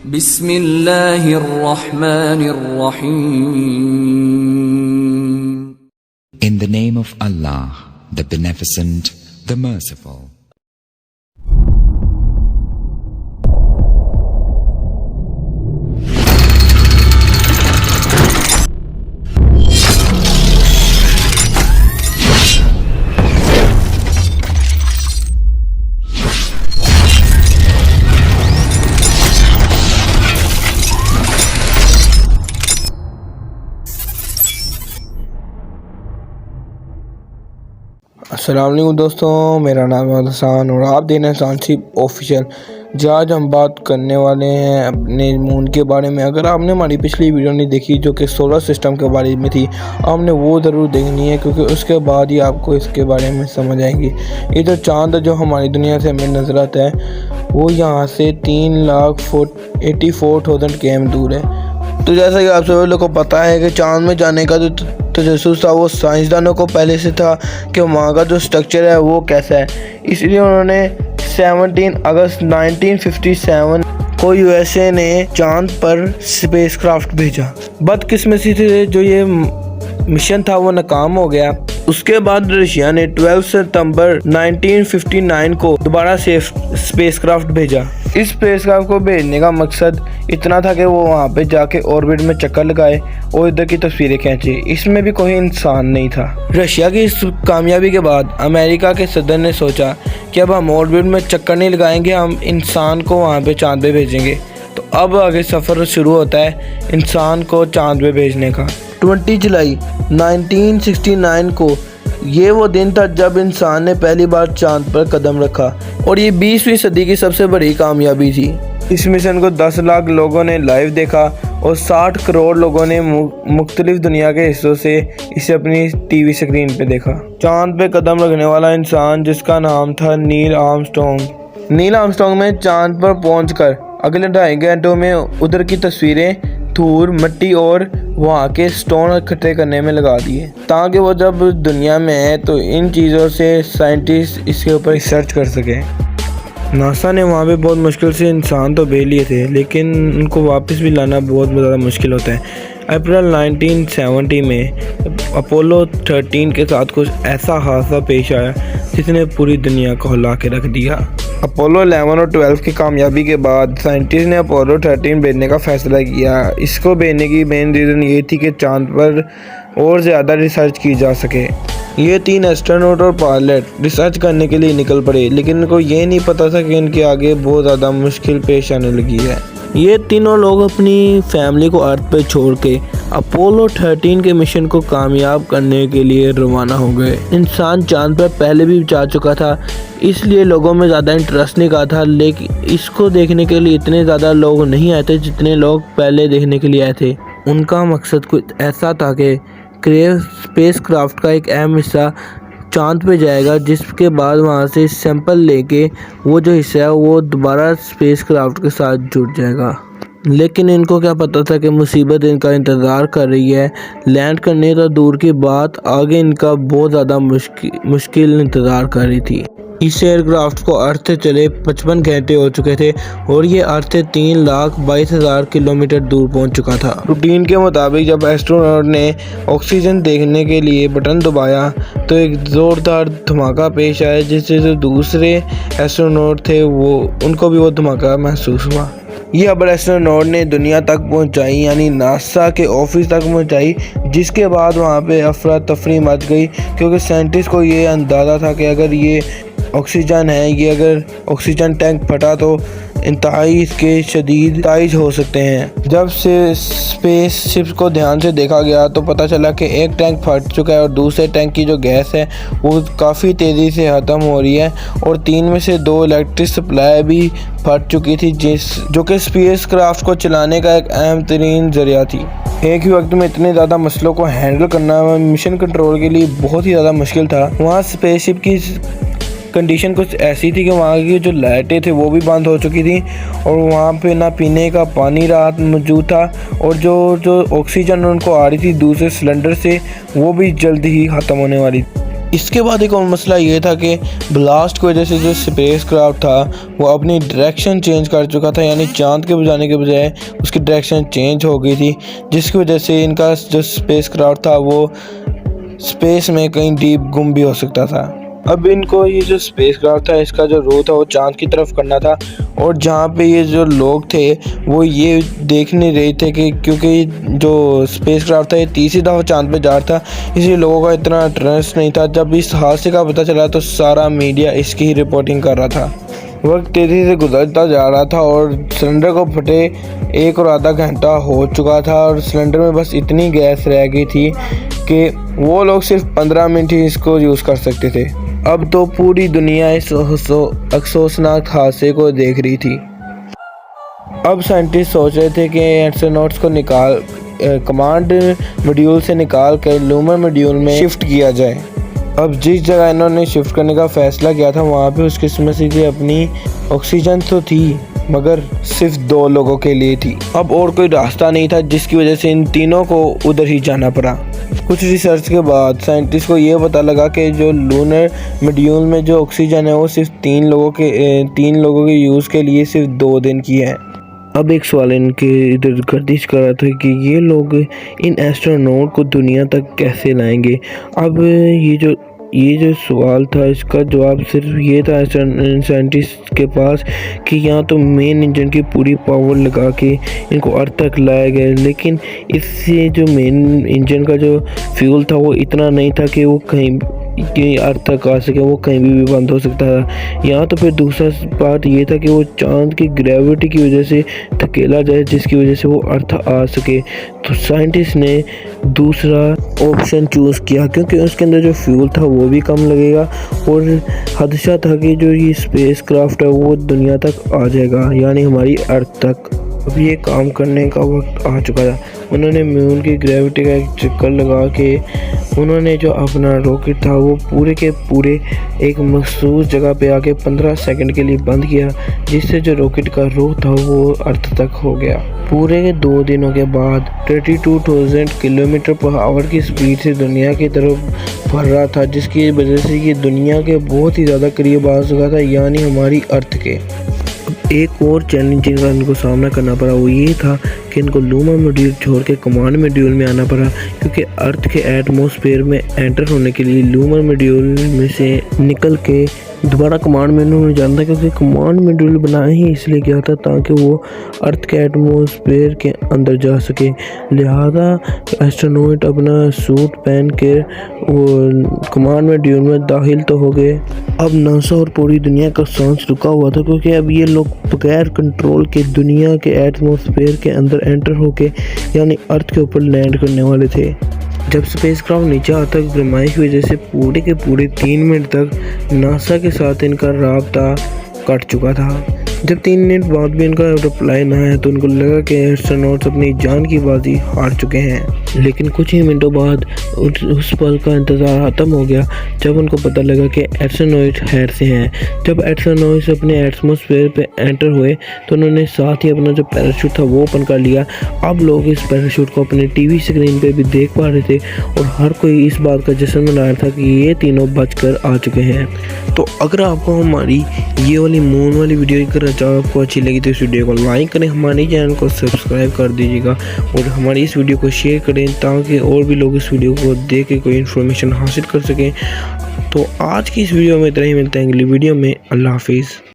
बिस्मिल्लाहिर्रहमानिर्रहीम। In the name of Allah, the Beneficent, the Merciful. अस्सलाम वालेकुम दोस्तों, मेरा नाम है हसन और आप देख रहे हैं साइंसिप ऑफिशियल। आज हम बात करने वाले हैं अपने मून के बारे में। अगर आपने हमारी पिछली वीडियो नहीं देखी जो कि सोलर सिस्टम के बारे में थी, आपने वो ज़रूर देखनी है क्योंकि उसके बाद ही आपको इसके बारे में समझ आएंगी। ये जो चांद जो हमारी दुनिया से हमें नजर आता है वो यहाँ से 3,84,000 km दूर है। तो जैसा कि आप सभी लोगों को पता है कि चांद में जाने का जो तजस्सुस था वो साइंसदानों को पहले से था कि वहाँ का जो स्ट्रक्चर है वो कैसा है। इसलिए उन्होंने 17 अगस्त 1957 को यूएसए ने चांद पर स्पेसक्राफ्ट भेजा। बदकिस्मती से जो ये मिशन था वो नाकाम हो गया। उसके बाद रशिया ने 12 सितंबर 1959 को दोबारा से स्पेसक्राफ्ट भेजा। इस स्पेसक्राफ्ट को भेजने का मकसद इतना था कि वो वहाँ पे जाके ऑर्बिट में चक्कर लगाए और इधर की तस्वीरें खींचे। इसमें भी कोई इंसान नहीं था। रशिया की इस कामयाबी के बाद अमेरिका के सदर ने सोचा कि अब हम ऑर्बिट में चक्कर नहीं लगाएंगे, हम इंसान को वहाँ पे चांद पे भेजेंगे। तो अब आगे सफ़र शुरू होता है इंसान को चांद पे भेजने का। 20 जुलाई 1969 को ये वो दिन था जब इंसान ने पहली बार चांद पर कदम रखा और ये 20वीं सदी की सबसे बड़ी कामयाबी थी। इस मिशन को 10 लाख लोगों ने लाइव देखा और 60 करोड़ लोगों ने मुख्तलिफ दुनिया के हिस्सों से इसे अपनी टीवी स्क्रीन पे देखा। चांद पे कदम रखने वाला इंसान जिसका नाम था नील आर्मस्ट्रॉन्ग। नील आर्मस्ट्रॉन्ग में चांद पर पहुंचकर अगले 2.5 घंटों में उधर की तस्वीरें धूल, मिट्टी और वहाँ के स्टोन इकट्ठे करने में लगा दिए ताकि वो जब दुनिया में है तो इन चीज़ों से साइंटिस्ट इसके ऊपर रिसर्च कर सकें। नासा ने वहाँ पे बहुत मुश्किल से इंसान तो भेज लिए थे लेकिन उनको वापस भी लाना बहुत ज़्यादा मुश्किल होता है। अप्रैल 1970 में अपोलो 13 के साथ कुछ ऐसा हादसा पेश आया जिसने पूरी दुनिया को हिला के रख दिया। अपोलो 11 और 12 की कामयाबी के बाद साइंटिस्ट ने अपोलो 13 भेजने का फैसला किया। इसको भेजने की मेन रीज़न ये थी कि चांद पर और ज़्यादा रिसर्च की जा सके। ये 3 एस्ट्रोनॉट और पायलट रिसर्च करने के लिए निकल पड़े लेकिन इनको ये नहीं पता था कि इनके आगे बहुत ज़्यादा मुश्किल पेश आने लगी है। ये तीनों लोग अपनी फैमिली को अर्थ पे छोड़ के अपोलो 13 के मिशन को कामयाब करने के लिए रवाना हो गए। इंसान चांद पर पहले भी जा चुका था इसलिए लोगों में ज़्यादा इंटरेस्ट नहीं का था, लेकिन इसको देखने के लिए इतने ज़्यादा लोग नहीं आए थे जितने लोग पहले देखने के लिए आए थे। उनका मकसद कुछ ऐसा था कि क्रेव स्पेसक्राफ्ट का एक अहम हिस्सा चांद पे जाएगा जिसके बाद वहाँ से सैंपल लेके वो जो हिस्सा है वो दोबारा स्पेसक्राफ्ट के साथ जुड़ जाएगा। लेकिन इनको क्या पता था कि मुसीबत इनका इंतज़ार कर रही है। लैंड करने तो दूर की बात, आगे इनका बहुत ज़्यादा मुश्किल इंतज़ार कर रही थी। इस एयरक्राफ्ट को अर्थ से चले 55 घंटे हो चुके थे और ये अर्थ से 3,22,000 किलोमीटर दूर पहुंच चुका था। रूटीन के मुताबिक जब एस्ट्रोनॉट ने ऑक्सीजन देखने के लिए बटन दबाया तो एक ज़ोरदार धमाका पेश आया जिससे जो दूसरे एस्ट्रोनॉट थे उनको भी वो धमाका महसूस हुआ। ये खबर एस्ट्रोनॉट ने दुनिया तक पहुंचाई यानी नासा के ऑफिस तक पहुंचाई, जिसके बाद वहाँ पे अफरा तफरी मच गई क्योंकि साइंटिस्ट को ये अंदाज़ा था कि अगर ये ऑक्सीजन है, ये अगर ऑक्सीजन टैंक फटा तो इंतहाई इसके शदीद नतीजे हो सकते हैं। जब से स्पेस शिप्स को ध्यान से देखा गया तो पता चला कि एक टैंक फट चुका है और दूसरे टैंक की जो गैस है वो काफ़ी तेज़ी से ख़त्म हो रही है और 3 में से 2 इलेक्ट्रिक सप्लाई भी फट चुकी थी जो कि स्पेस क्राफ्ट को चलाने का एक अहम तरीन ज़रिया थी। एक ही वक्त में इतने ज़्यादा मसलों को हैंडल करना मिशन कंट्रोल के लिए बहुत ही ज़्यादा मुश्किल था। वहाँ स्पेसशिप की कंडीशन कुछ ऐसी थी कि वहाँ की जो लाइटें थे वो भी बंद हो चुकी थी और वहाँ पे ना पीने का पानी रात मौजूद था और जो ऑक्सीजन उनको आ रही थी दूसरे सिलेंडर से वो भी जल्दी ही ख़त्म होने वाली थी। इसके बाद एक और मसला ये था कि ब्लास्ट की वजह से जो स्पेस क्राफ्ट था वो अपनी डायरेक्शन चेंज कर चुका था, यानी चांद के बजाने के बजाय उसकी डायरेक्शन चेंज हो गई थी, जिसकी वजह से इनका जो स्पेस क्राफ्ट था वो स्पेस में कहीं डीप गुम भी हो सकता था। अब इनको ये जो स्पेस क्राफ्ट था इसका जो रूट था वो चांद की तरफ करना था, और जहाँ पे ये जो लोग थे वो ये देख नहीं रहे थे कि क्योंकि जो स्पेस क्राफ्ट था ये तीसरी दफ़ा चांद पे जा रहा था, इसलिए लोगों का इतना ट्रस्ट नहीं था। जब इस हादसे का पता चला तो सारा मीडिया इसकी ही रिपोर्टिंग कर रहा था। वक्त तेज़ी से गुजरता जा रहा था और सिलेंडर को फटे 1 और आधा घंटा हो चुका था, और सिलेंडर में बस इतनी गैस रह गई थी कि वो लोग सिर्फ 15 मिनट ही इसको यूज़ कर सकते थे। अब तो पूरी दुनिया इस अफसोसनाक हादसे को देख रही थी। अब साइंटिस्ट सोच रहे थे कि एस्ट्रोनॉट्स को कमांड मॉड्यूल से निकाल कर लूमर मॉड्यूल में शिफ्ट किया जाए। अब जिस जगह इन्होंने शिफ्ट करने का फैसला किया था वहाँ पे उस किस्म से अपनी ऑक्सीजन तो थी, मगर सिर्फ 2 लोगों के लिए थी। अब और कोई रास्ता नहीं था, जिसकी वजह से इन तीनों को उधर ही जाना पड़ा। कुछ रिसर्च के बाद साइंटिस्ट को ये पता लगा कि जो लूनर मॉड्यूल में जो ऑक्सीजन है वो सिर्फ 3 लोगों के यूज़ के लिए सिर्फ 2 दिन की है। अब एक सवाल इनके इधर गर्दिश कर रहा था कि ये लोग इन एस्ट्रोनॉट को दुनिया तक कैसे लाएंगे। अब ये जो सवाल था इसका जवाब सिर्फ ये था साइंटिस्ट के पास कि यहाँ तो मेन इंजन की पूरी पावर लगा के इनको अर्थ तक लाया गया, लेकिन इससे जो मेन इंजन का जो फ्यूल था वो इतना नहीं था कि वो कहीं कि अर्थ तक आ सके, वो कहीं भी बंद हो सकता था। यहाँ तो फिर दूसरा बात ये था कि वो चांद की ग्रेविटी की वजह से धकेला जाए, जिसकी वजह से वो अर्थ आ सके। तो साइंटिस्ट ने दूसरा ऑप्शन चूज़ किया क्योंकि उसके अंदर जो फ्यूल था वो भी कम लगेगा और खदशा था कि जो ये स्पेस क्राफ्ट है वो दुनिया तक आ जाएगा, यानी हमारी अर्थ तक। अब ये काम करने का वक्त आ चुका था। उन्होंने मून की ग्रेविटी का एक चक्कर लगा के उन्होंने जो अपना रॉकेट था वो पूरे के पूरे एक मखसूस जगह पे आके 15 सेकंड के लिए बंद किया, जिससे जो रॉकेट का रूट था वो अर्थ तक हो गया। पूरे के 2 दिनों के बाद 32,000 किलोमीटर पर आवर की स्पीड से दुनिया की तरफ बढ़ रहा था, जिसकी वजह से ये दुनिया के बहुत ही ज़्यादा करीब आ चुका था, यानी हमारी अर्थ के। एक और चैलेंज जिनका इनको सामना करना पड़ा वो ये था कि इनको लूमर मॉड्यूल छोड़ के कमांड मॉड्यूल में आना पड़ा, क्योंकि अर्थ के एटमॉस्फेयर में एंटर होने के लिए लूमर मॉड्यूल में से निकल के दोबारा कमांड मॉड्यूल में जाना था, क्योंकि कमांड मॉड्यूल बनाया ही इसलिए गया था ताकि वो अर्थ के एटमॉस्फेयर के अंदर जा सके। लिहाजा एस्ट्रोनॉट अपना सूट पहन के वो कमांड मॉड्यूल में दाखिल तो हो गए। अब नासा और पूरी दुनिया का सांस रुका हुआ था, क्योंकि अब ये लोग बगैर कंट्रोल के दुनिया के एटमॉस्फेयर के अंदर एंटर होके यानी अर्थ के ऊपर लैंड करने वाले थे। जब स्पेस क्राफ्ट नीचे आता गर्माई की वजह से पूरे के पूरे 3 मिनट तक नासा के साथ इनका राब्ता कट चुका था। जब 3 मिनट बाद भी इनका रिप्लाई ना आया तो उनको लगा कि एस्ट्रोनॉट्स अपनी जान की बाजी हार चुके हैं। लेकिन कुछ ही मिनटों बाद उस पल का इंतज़ार ख़त्म हो गया जब उनको पता लगा कि एस्ट्रोनॉट खैर से हैं। जब एस्ट्रोनॉट्स अपने एटमॉस्फेयर पे एंटर हुए तो उन्होंने साथ ही अपना जो पैराशूट था वो ओपन कर लिया। अब लोग इस पैराशूट को अपने टीवी स्क्रीन पे भी देख पा रहे थे और हर कोई इस बात का जश्न मना रहा था कि ये तीनों बचकर आ चुके हैं। तो अगर आपको हमारी ये वाली मून वाली वीडियो अगर आपको अच्छी लगी तो इस वीडियो को लाइक करें, हमारे चैनल को सब्सक्राइब कर दीजिएगा और हमारी इस वीडियो को शेयर करें ताकि और भी लोग इस वीडियो को देख के कोई इन्फॉर्मेशन हासिल कर सकें। तो आज की इस वीडियो में इतना ही, मिलते हैं अगली वीडियो में। अल्लाह हाफिज़।